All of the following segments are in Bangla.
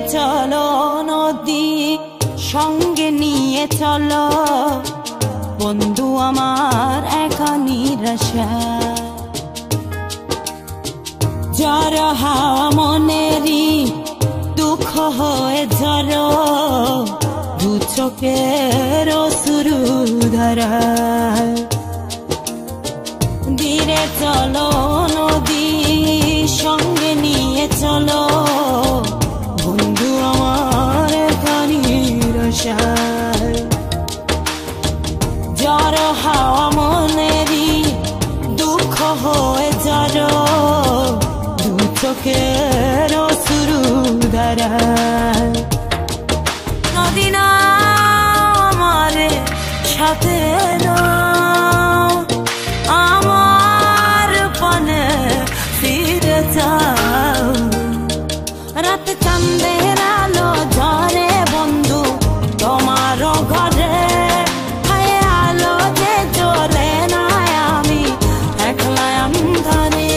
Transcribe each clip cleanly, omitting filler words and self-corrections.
চলো নদী সঙ্গে নিয়ে চলো বন্ধু আমার একা নিরাশা ঝড় হাওয়া মনেরই দুঃখ হয়ে ঝড় দু চোখের অশ্রু ধারা ধীরে চলো নদী সঙ্গে নিয়ে চলো বন্ধু আমার একা নিরাশা ঝড় হাওয়া মনেরই দুঃখ হয়ে ঝড় দু চোখের অশ্রু ধারা নদী না আমার সাথে আমার পানে ফিরে যাও রাতে চাঁদের আলো ঝরে বন্ধু তোমার ঘরে হায় আলো যে জ্বলে না আমি একলা অন্ধকারে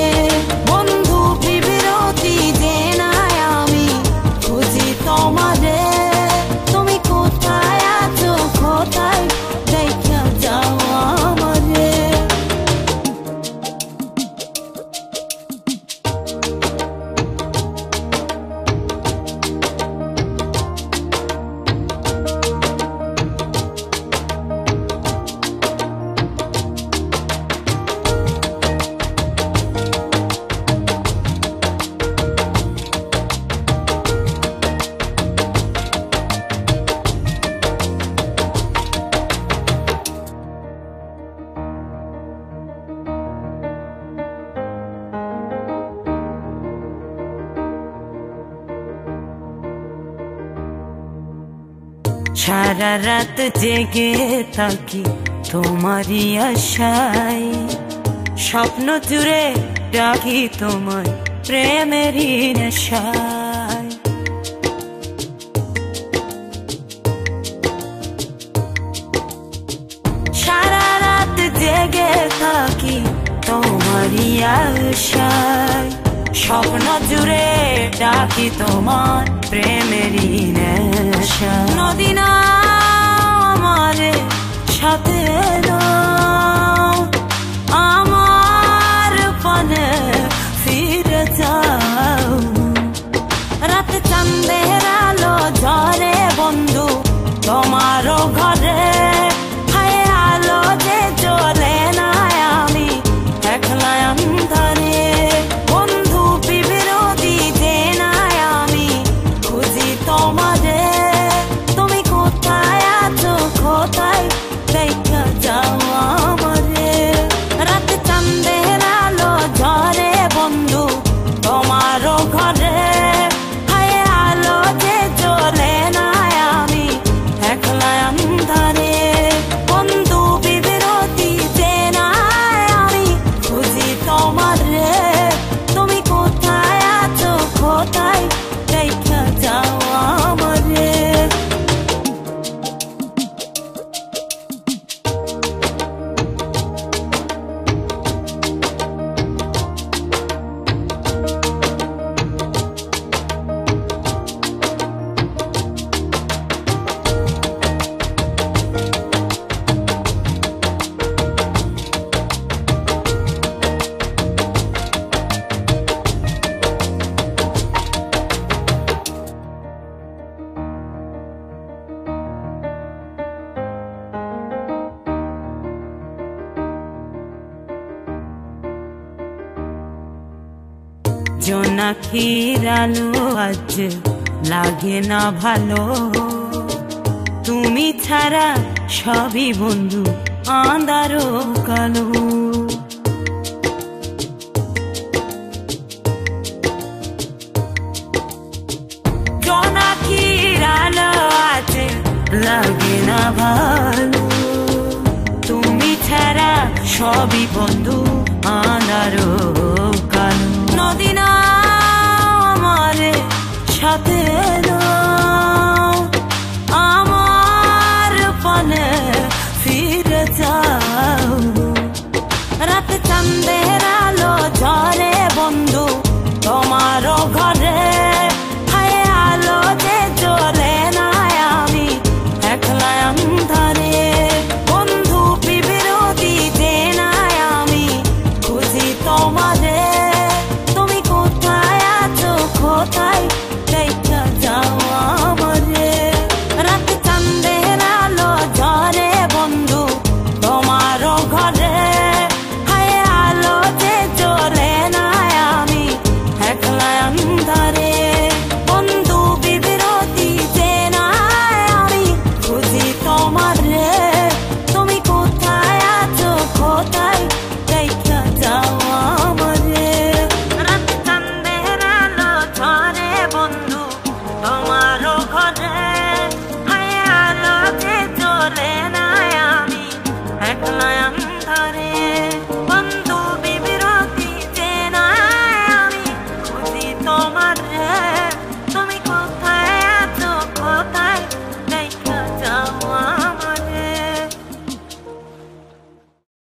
বন্ধু বিরতি যে না আমি খুঁজি তোমারে তুমি কোথায় আছো কোথায় দেখা যাও আমারে সারা রাত জেগে থাকি তোমারই আশায় স্বপ্ন জুড়ে ডাকি তোমায় প্রেমেরই নেশায় সারা রাত জেগে থাকি তোমারই আশায় স্বপ্ন জুড়ে ডাকি তোমার প্রেমেরই নেশা নদী না আমার সাথে আমার পানে ফিরে যাও রাতে চাঁদের আলো ঝরে বন্ধু তোমার ঘরে হায় আলো যে জ্বলে না আমি একলা অন্ধকারে বন্ধু বিরতি যে না আমি খুঁজি তোমারে তুমি কোথায় আছো কোথায় দেখা যাও আমারে রাতে চাঁদের আলো ঝরে বন্ধু তোমার ঘরে হায় আলো যে জ্বলে না আমি একলা অন্ধকারে বন্ধু বিরতি যে না আমি খুঁজি তোমারে তুমি কোথায় আছো কোথায় দেখা যাও আমারে জোনাকির আলো আজ লাগে না ভালো তুমি ছাড়া সবই বন্ধু আঁধারো কালো জোনাকির আলো আজ লাগে না ভালো তুমি ছাড়া সবই বন্ধু আঁধারো কালো নদী না আমার সাথে আমার পানে ফিরে যাও রাতে চাঁদের আলো ঝরে বন্ধু তোমার ঘরে হায় আলো